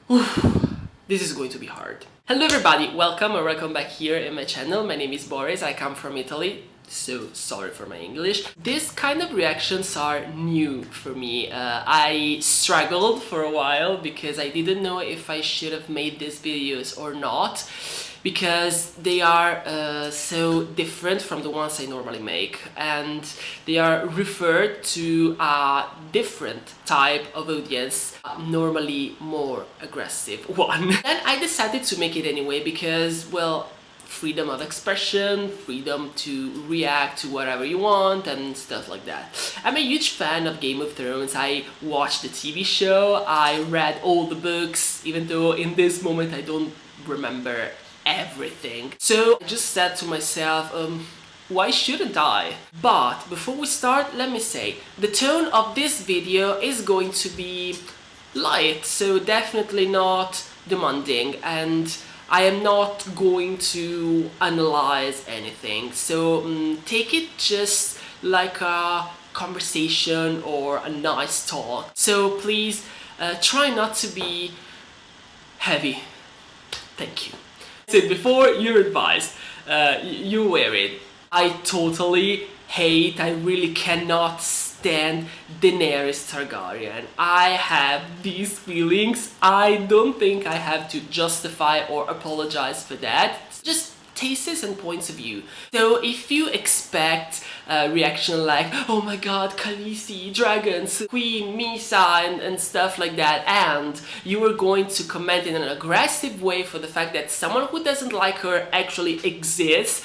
This is going to be hard. Hello everybody, welcome or welcome back here in my channel. My name is Boris, I come from Italy, so sorry for my English. These kind of reactions are new for me. I struggled for a while because I didn't know if I should have made these videos or not, because they are so different from the ones I normally make, and they are referred to a different type of audience, normally more aggressive one. And I decided to make it anyway because, well, freedom of expression, freedom to react to whatever you want and stuff like that. I'm a huge fan of Game of Thrones. I watched the TV show, I read all the books, even though in this moment I don't remember everything. So I just said to myself, why shouldn't I? But before we start, let me say, the tone of this video is going to be light, so definitely not demanding, and I am not going to analyze anything. So take it just like a conversation or a nice talk. So please try not to be heavy. Thank you. So before your advice, you wear it. I totally hate, I really cannot stand Daenerys Targaryen. I have these feelings. I don't think I have to justify or apologize for that. Just tastes and points of view. So if you expect a reaction like, oh my god, Khaleesi, dragons, Queen, Misa, and stuff like that, and you are going to comment in an aggressive way for the fact that someone who doesn't like her actually exists,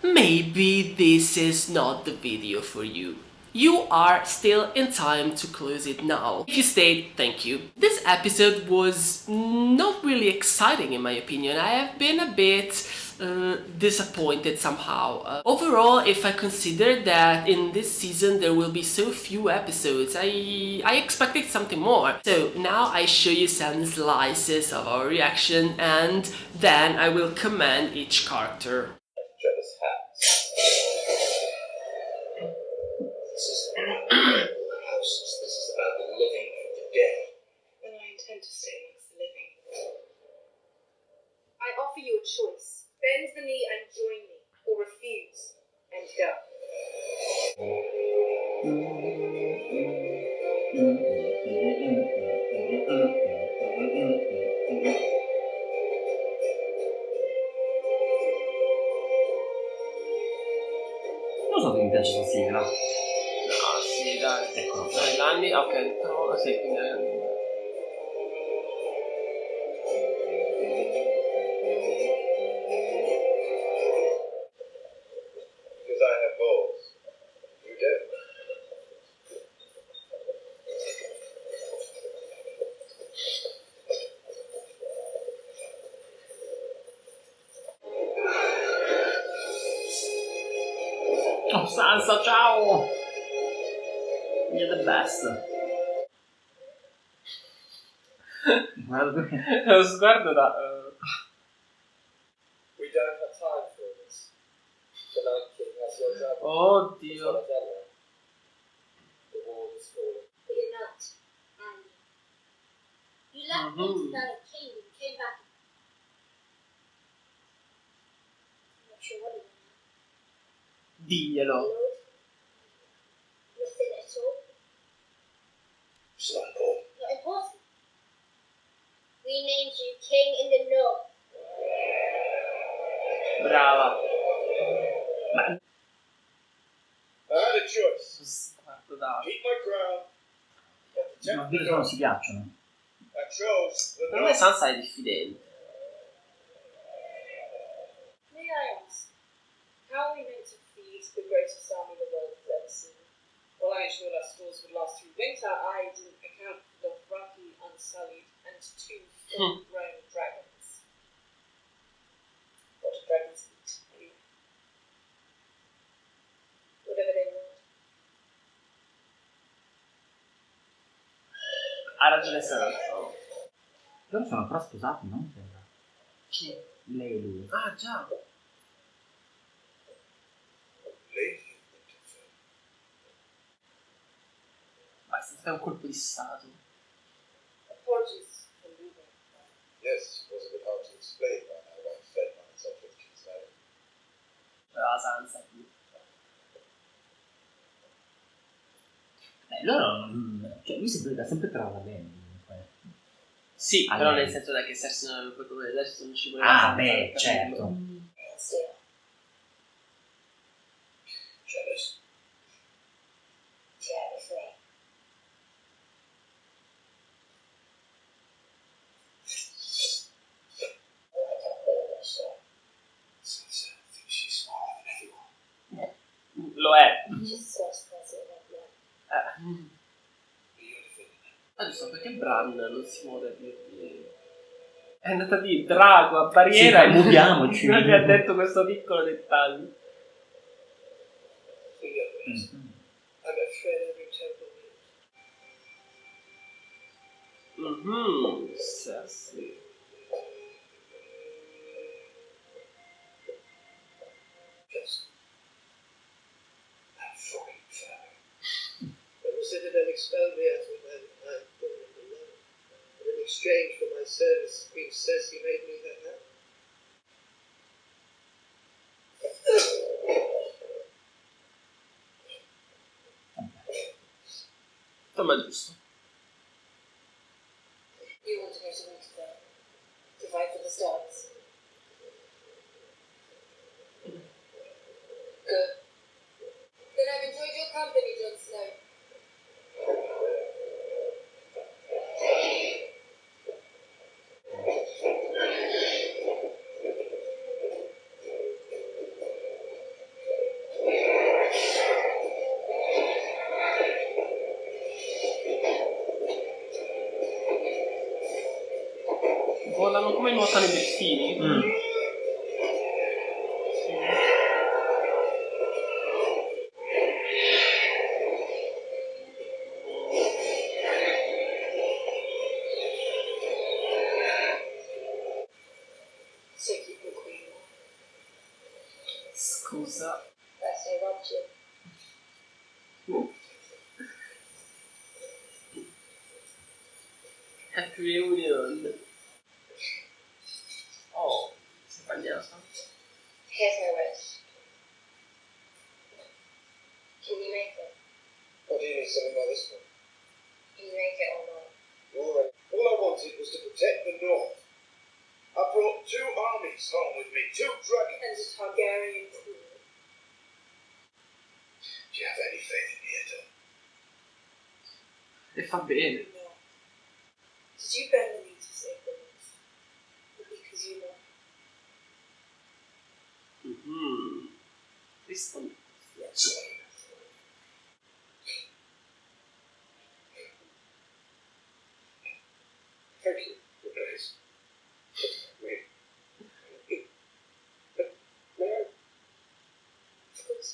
maybe this is not the video for you. You are still in time to close it now. If you stayed, thank you. This episode was not really exciting in my opinion. I have been a bit disappointed somehow. Overall, if I consider that in this season there will be so few episodes, I expected something more. So now I show you some slices of our reaction and then I will comment each character. This is about the living and the dead. Then I intend to stay amongst the living. I offer you a choice. Bend the knee and join me, or refuse and go. Non so se mi piace questa sigla. No, sì, dai. Eccolo. L'anni? Ok, però sì, quindi... Because I have balls. You don't. Oh, Sansa, ciao! You're the best. Lo sguardo da... We don't have time for this. The Night King has your dragon. Oddio. The wall is falling. But you're not, Annie. You left Winterfell a king and came back. I'm not sure what it is. Diglielo. Lord? Nothing at all. It's not important. Not important. We named you King in the North. Brava. Ma... I had a choice. Sguardo da... Keep my crown. Or protect Ma the video non North. si piacciono. I chose the Per me North. Sansa è diffidente. May I ask, how are we meant to feed the greatest army the world has ever seen? While I ensured our stores would last through winter, I didn't account for the rocky, unsullied, and two full-grown dragons. What do dragons eat, anyway? Whatever they want. Ha ragione Sansa. Loro sono però sposati, no? Mi sembra. Chi? Lei e lui. Ah, già. Lady Winterfell. Basta, fai un colpo di stato. Apologies for leaving. loro cioè lui si deve sempre trovare bene comunque. Sì, Ah, però lei. nel senso che Cersei non aveva potuto l'esercito, non ci voleva Ah, tanto beh, per capirlo. certo. Still. Jealous. Yeah, it's me. I don't feel this shit. Sansa thinks she's smarter than everyone. Lo è. Just so expensive like that. But you're defending that. Adesso perché Bran non si muove a dirgli... È andata di drago a barriera Sì, muoviamoci. non gli ha detto questo piccolo dettaglio. For your reason, I'm afraid every temple needs. Cersei. Just that fucking fire. When the Citadel expelled me as a man, I put him alone. But in exchange for my service, Queen Cersei made me her hand. Insomma, giusto. You want to go to Winterfell to fight for the stars. Good. Then I've enjoyed your company, Jon Snow. Volano come nuotano i delfini. So keep your queen. Scusa. That's no robbed you. Happy reunion. Oh, si è bagnato. Here's my wish. Can you make it? What do you need something like this for? Can you make it or not? All I wanted was to protect the North. I brought 2 armies home with me, 2 And a dragons. Targaryen queen. Do you have any faith in me at all? E fa bene. No. Did you bend the knee to save the North? Or because you love Rispondi. Yes. Thank you, Your Grace. Wait. No. Of course.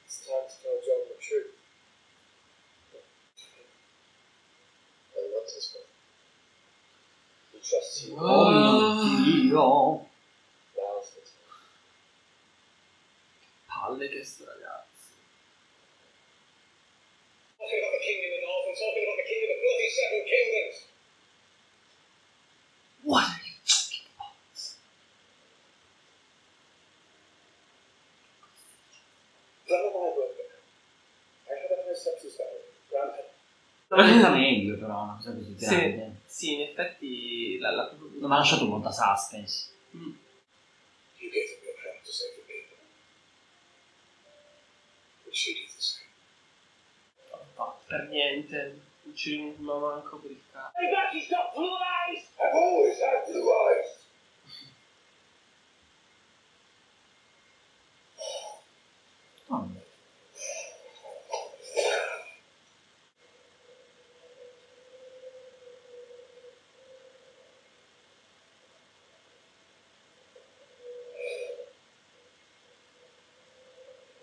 It's time to tell John the truth. I love this one. He trusts you. Oh mio Dio. Now's the time. Palle che sto ragazzo. Talking about the king in the north and talking about the king of the bloody 7 kingdoms. What are you talking about? None of my work. I had a perception battle. Round L'aveva meglio però una cosa così grande. Sì, in effetti la... Non mi ha lasciato molta suspense. Mm. You gave them your crown to save the people. Would she do the same? No, per niente. Non ci ma manco per il cazzo. Hey, back, he's got blue eyes! I've always had blue eyes! Oh.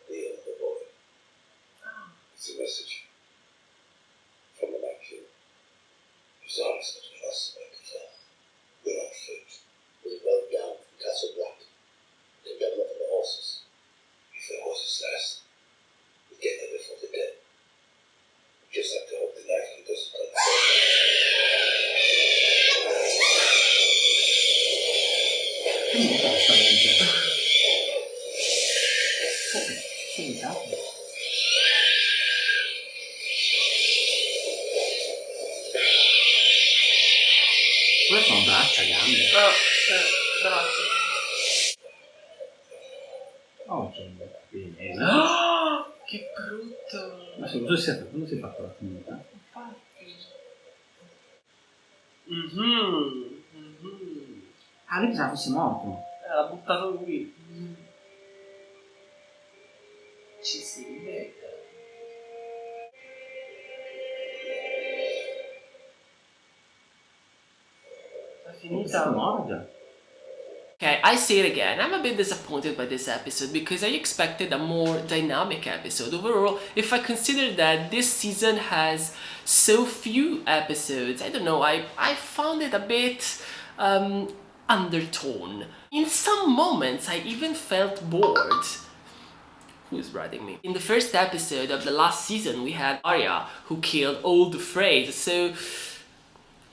The end of the boy. It's a message from the Night King. His eyes are fascinated to tell. We're on foot. We rode down from Castle Black. Then double up on the horses. If the horses last, we get there before the dead. We just have to hope the Night King doesn't come. Che molto onestamente. Sì, esatto. Poi sono braccia, gambe. Grazie. Oh, c'è un bel bene. Oh, che brutto! Ma se cosa quando si è fatto la finita? Infatti. Ah, lui pensava fosse morto. L'ha buttato lui. Ci si vede. È finita. Okay, I say it again. I'm a bit disappointed by this episode because I expected a more dynamic episode. Overall, if I consider that this season has so few episodes, I don't know, I found it a bit undertone. In some moments, I even felt bored. Who's writing me? In the first episode of the last season, we had Arya, who killed all the Freys, so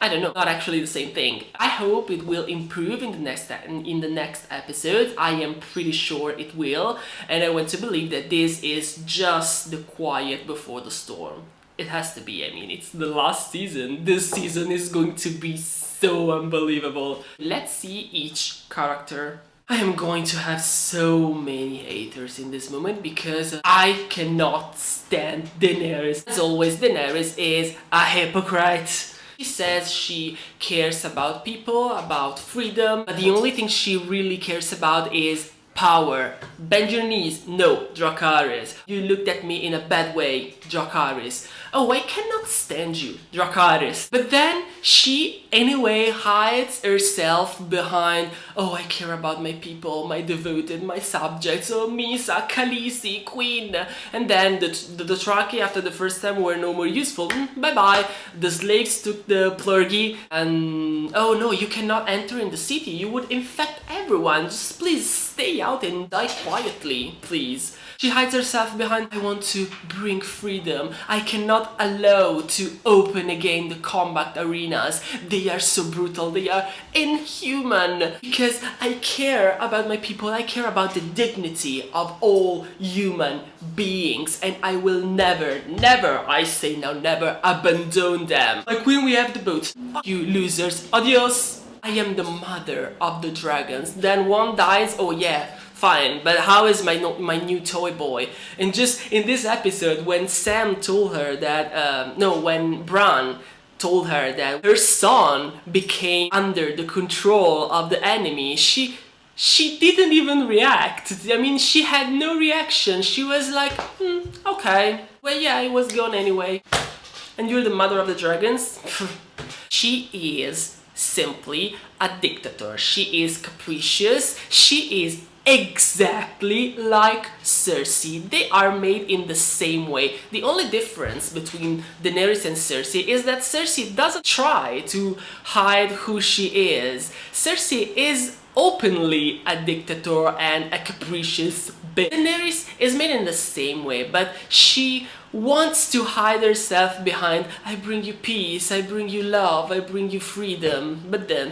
I don't know, not actually the same thing. I hope it will improve in the next episode. I am pretty sure it will, and I want to believe that this is just the quiet before the storm. It has to be, I mean, it's the last season. This season is going to be so unbelievable. Let's see each character. I am going to have so many haters in this moment because I cannot stand Daenerys. As always, Daenerys is a hypocrite. She says she cares about people, about freedom, but the only thing she really cares about is power. Bend your knees. No, Dracarys. You looked at me in a bad way, Dracarys. Oh, I cannot stand you, Dracarys. But then she anyway hides herself behind, oh, I care about my people, my devoted, my subjects, oh, Misa, Khaleesi, Queen. And then the Dothraki after the first time were no more useful. Bye-bye. The slaves took the Plurgi and, oh no, you cannot enter in the city. You would infect everyone. Just please stay out and die quietly, please. She hides herself behind, I want to bring freedom. I cannot allow to open again the combat arenas. They are so brutal, they are inhuman. Because I care about my people, I care about the dignity of all human beings. And I will never, I say now never, abandon them. Like when we have the boat. Fuck you losers, adios. I am the mother of the dragons. Then one dies, oh yeah. Fine, but how is my new toy boy? And just in this episode, when Sam told her that, when Bran told her that her son became under the control of the enemy, she didn't even react. I mean, she had no reaction. She was like, okay, well yeah, I was gone anyway. And you're the mother of the dragons? She is simply a dictator. She is capricious. She is exactly like Cersei. They are made in the same way. The only difference between Daenerys and Cersei is that Cersei doesn't try to hide who she is. Cersei is openly a dictator and a capricious bitch. Daenerys is made in the same way, but she wants to hide herself behind, I bring you peace, I bring you love, I bring you freedom. But then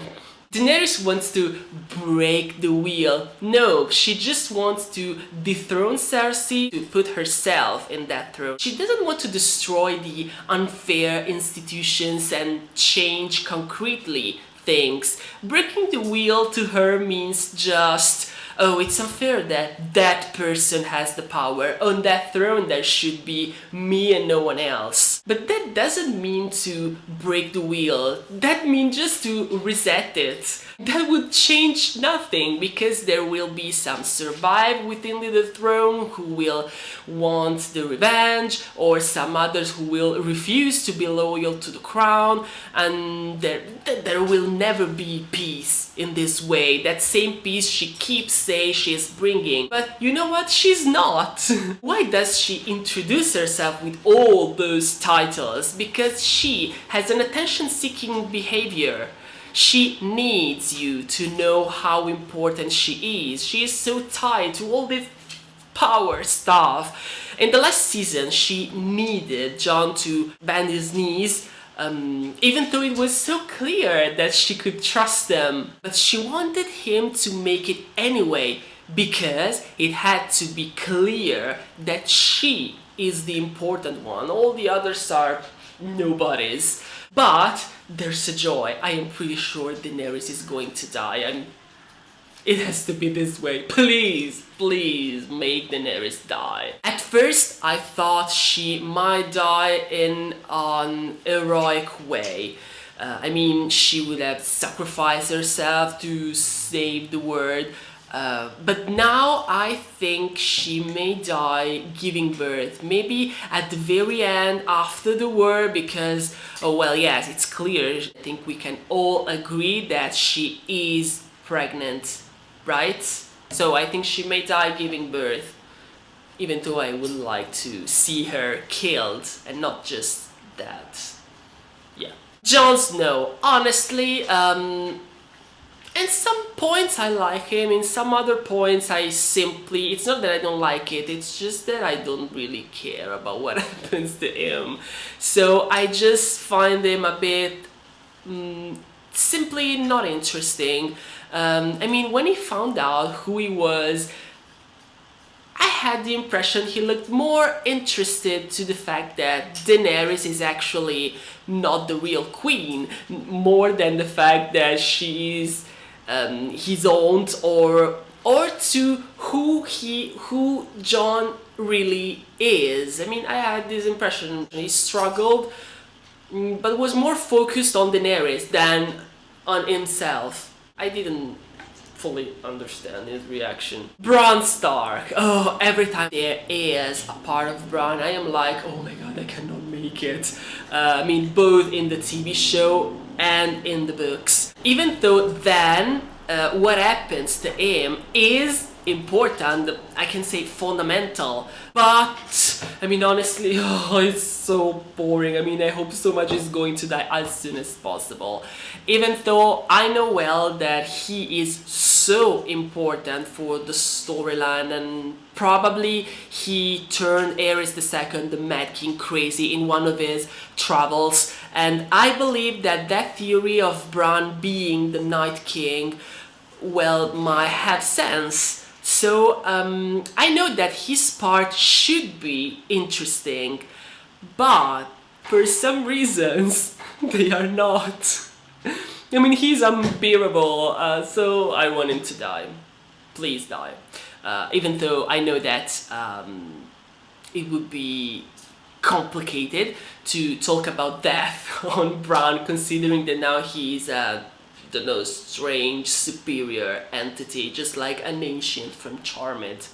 Daenerys wants to break the wheel. No, she just wants to dethrone Cersei, to put herself in that throne. She doesn't want to destroy the unfair institutions and change concretely things. Breaking the wheel to her means just, oh, it's unfair that that person has the power. On that throne there should be me and no one else. But that doesn't mean to break the wheel. That means just to reset it. That would change nothing because there will be some survive within the throne who will want the revenge, or some others who will refuse to be loyal to the crown, and there will never be peace in this way. That same peace she keeps saying she's bringing. But you know what? She's not. Why does she introduce herself with all those titles? Because she has an attention-seeking behavior. She needs you to know how important she is. She is so tied to all this power stuff. In the last season, she needed Jon to bend his knees, even though it was so clear that she could trust them. But she wanted him to make it anyway, because it had to be clear that she is the important one. All the others are nobody's. But there's a joy. I am pretty sure Daenerys is going to die. It has to be this way. Please, please make Daenerys die. At first, I thought she might die in an heroic way. I mean, she would have sacrificed herself to save the world. But now I think she may die giving birth. Maybe at the very end, after the war, because, oh well, yes, it's clear. I think we can all agree that she is pregnant, right? So I think she may die giving birth, even though I would like to see her killed and not just that. Yeah. Jon Snow, honestly, in some points I like him, in some other points I simply, it's not that I don't like it, it's just that I don't really care about what happens to him. So I just find him a bit simply not interesting. I mean, when he found out who he was, I had the impression he looked more interested to the fact that Daenerys is actually not the real queen, more than the fact that she is his aunt, or to who Jon really is. I mean, I had this impression he struggled, but was more focused on Daenerys than on himself. I didn't fully understand his reaction. Bran Stark. Oh, every time there is a part of Bran, I am like, oh my god, I cannot make it. I mean, both in the TV show and in the books. Even though then what happens to him is important, I can say fundamental, but I mean, honestly, oh, it's so boring. I mean, I hope so much he's going to die as soon as possible, even though I know well that he is so important for the storyline, and probably he turned Aerys II, the Mad King, crazy in one of his travels, and I believe that that theory of Bran being the Night King, well, might have sense. So I know that his part should be interesting, but for some reasons they are not. I mean, he's unbearable, so I want him to die. Please die. Even though I know that it would be complicated to talk about death on Bran, considering that now he's the strange superior entity, just like an ancient from Charmed.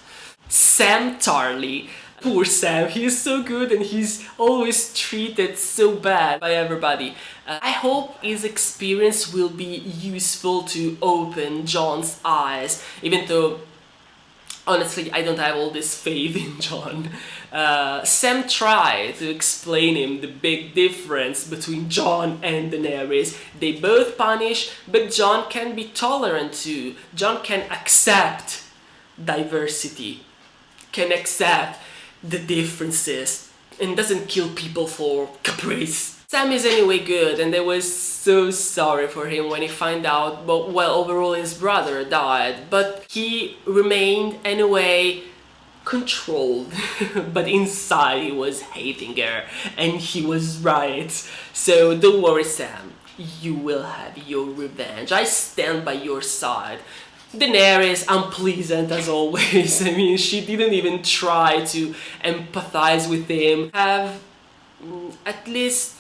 Sam Tarly. Poor Sam, he is so good and he's always treated so bad by everybody. I hope his experience will be useful to open Jon's eyes, even though honestly I don't have all this faith in Jon. Sam tried to explain him the big difference between Jon and Daenerys. They both punish, but Jon can be tolerant too. Jon can accept diversity, can accept the differences, and doesn't kill people for caprice. Sam is anyway good, and I was so sorry for him when he found out, but well, overall his brother died, but he remained anyway controlled, but inside he was hating her, and he was right. So don't worry, Sam, you will have your revenge. I stand by your side. Daenerys, unpleasant as always. I mean, she didn't even try to empathize with him. Have at least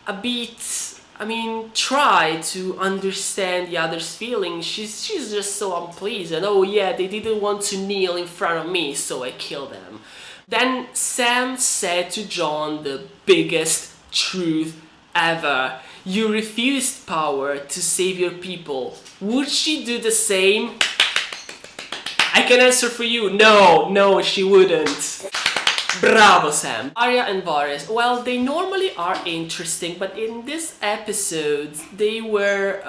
a bit, I mean, try to understand the other's feelings. She's just so unpleasant. Oh yeah, they didn't want to kneel in front of me, so I killed them. Then Sam said to Jon the biggest truth ever. You refused power to save your people. Would she do the same? I can answer for you. No, she wouldn't. Bravo, Sam. Arya and Varys, well, they normally are interesting, but in this episode, they were,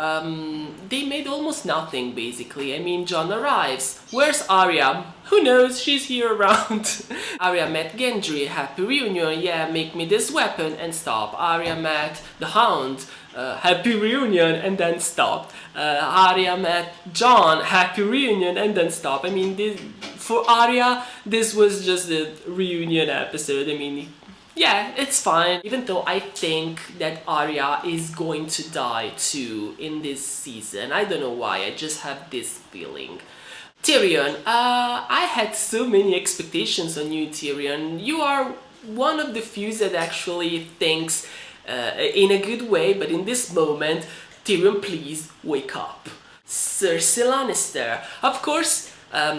they made almost nothing, basically. I mean, Jon arrives. Where's Arya? Who knows? She's here around. Arya met Gendry. Happy reunion. Yeah, make me this weapon and stop. Arya met the Hound. Happy reunion and then stopped. Arya met Jon. Happy reunion and then stopped. I mean, for Arya, this was just a reunion episode. I mean, Yeah, it's fine. Even though I think that Arya is going to die too in this season. I don't know why, I just have this feeling. Tyrion, I had so many expectations on you, Tyrion. You are one of the few that actually thinks in a good way, but in this moment, Tyrion, please wake up. Cersei Lannister. Of course, I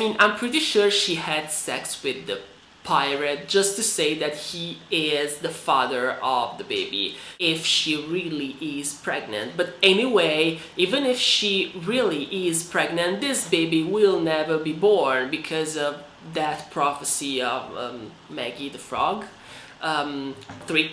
mean, I'm pretty sure she had sex with the pirate just to say that he is the father of the baby if she really is pregnant. But anyway, even if she really is pregnant, this baby will never be born because of that prophecy of Maggie the Frog. Three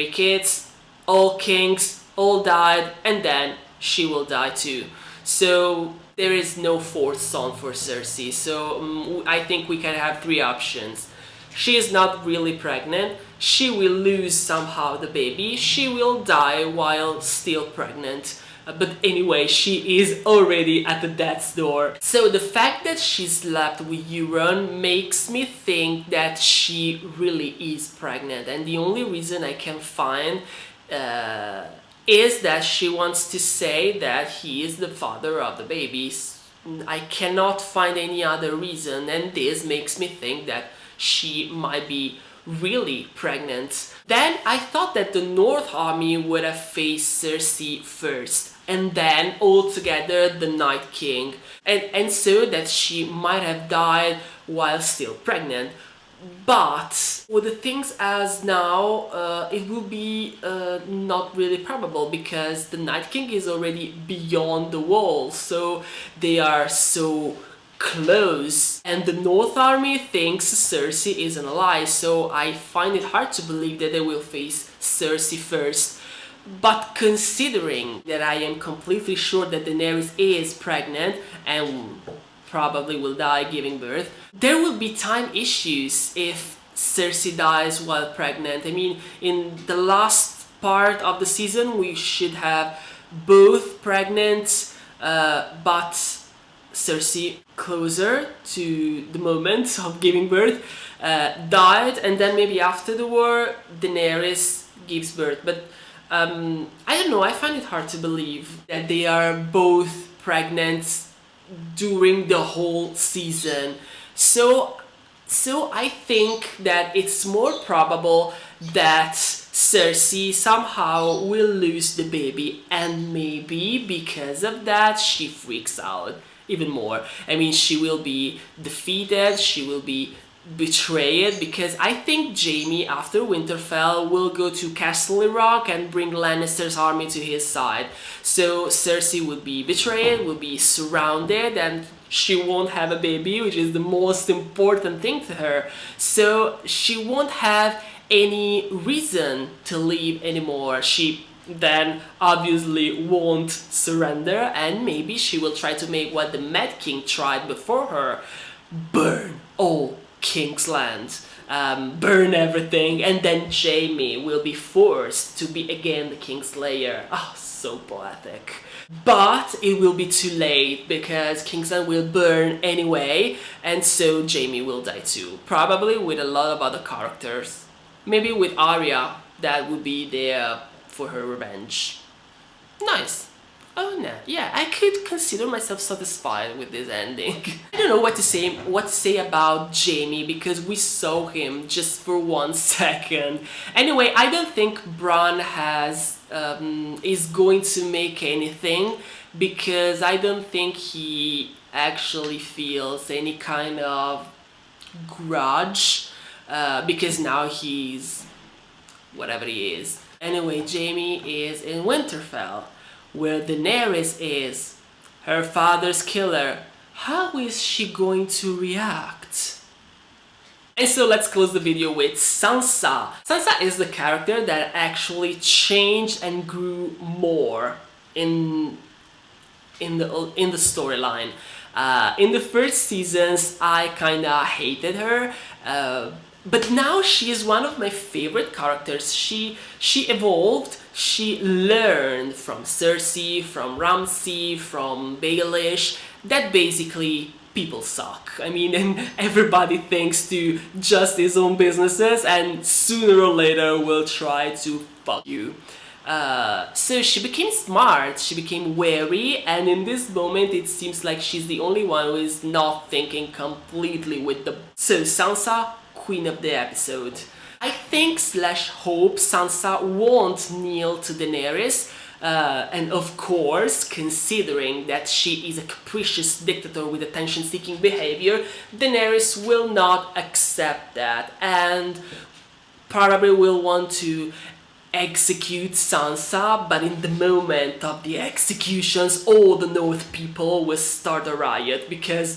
kids, all kings, all died, and then she will die too. So there is no fourth son for Cersei. So I think we can have three options. She is not really pregnant. She will lose somehow the baby. She will die while still pregnant. But anyway, she is already at the death's door. So the fact that she slept with Euron makes me think that she really is pregnant. And the only reason I can find is that she wants to say that he is the father of the babies. I cannot find any other reason, and this makes me think that she might be really pregnant. Then I thought that the North Army would have faced Cersei first, and then all together the Night King, and so that she might have died while still pregnant. But with the things as now, it will be not really probable because the Night King is already beyond the wall, so they are so close, and the North Army thinks Cersei is an ally, so I find it hard to believe that they will face Cersei first. But considering that I am completely sure that Daenerys is pregnant and probably will die giving birth, there will be time issues if Cersei dies while pregnant. I mean, in the last part of the season we should have both pregnant, but Cersei, closer to the moment of giving birth, died, and then maybe after the war Daenerys gives birth. But I don't know, I find it hard to believe that they are both pregnant during the whole season. So I think that it's more probable that Cersei somehow will lose the baby, and maybe because of that she freaks out even more. I mean, she will be defeated, she will be betrayed, because I think Jaime after Winterfell will go to Castle Rock and bring Lannister's army to his side. So Cersei will be betrayed, will be surrounded, and she won't have a baby, which is the most important thing to her. So she won't have any reason to leave anymore. She then obviously won't surrender, and maybe she will try to make what the Mad King tried before her: burn all King's Land, burn everything, and then Jaime will be forced to be again the Kingslayer. Oh, so poetic. But it will be too late because Kingsland will burn anyway, and so Jaime will die too. Probably with a lot of other characters. Maybe with Arya, that would be there for her revenge. Nice. Oh no, yeah, I could consider myself satisfied with this ending. I don't know what to say about Jaime because we saw him just for 1 second. Anyway, I don't think Bronn is going to make anything, because I don't think he actually feels any kind of grudge, because now he's whatever he is. Anyway, Jaime is in Winterfell, where Daenerys is, her father's killer. How is she going to react? And so let's close the video with Sansa. Sansa is the character that actually changed and grew more in the storyline. In the first seasons, I kinda hated her, but now she is one of my favorite characters. She evolved, she learned from Cersei, from Ramsay, from Baelish, that basically people suck. I mean, and everybody thinks to just his own businesses and sooner or later will try to fuck you. So she became smart, she became wary, and in this moment it seems like she's the only one who is not thinking completely with the... So Sansa, queen of the episode. I think / hope Sansa won't kneel to Daenerys, and of course, considering that she is a capricious dictator with attention-seeking behavior, Daenerys will not accept that and probably will want to execute Sansa, but in the moment of the executions, all the North people will start a riot because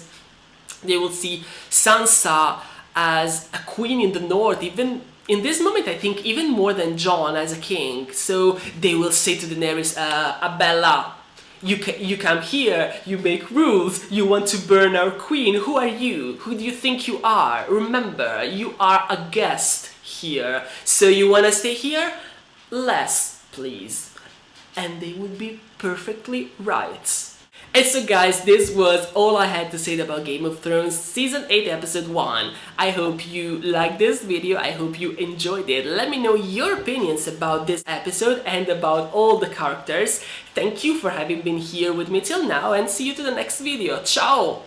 they will see Sansa as a queen in the North, even in this moment, I think even more than Jon as a king. So they will say to Daenerys, Abella, you come here, you make rules, you want to burn our queen. Who are you? Who do you think you are? Remember, you are a guest here. So you want to stay here? Less, please. And they would be perfectly right. And so guys, this was all I had to say about Game of Thrones Season 8 Episode 1. I hope you liked this video, I hope you enjoyed it. Let me know your opinions about this episode and about all the characters. Thank you for having been here with me till now and see you to the next video. Ciao!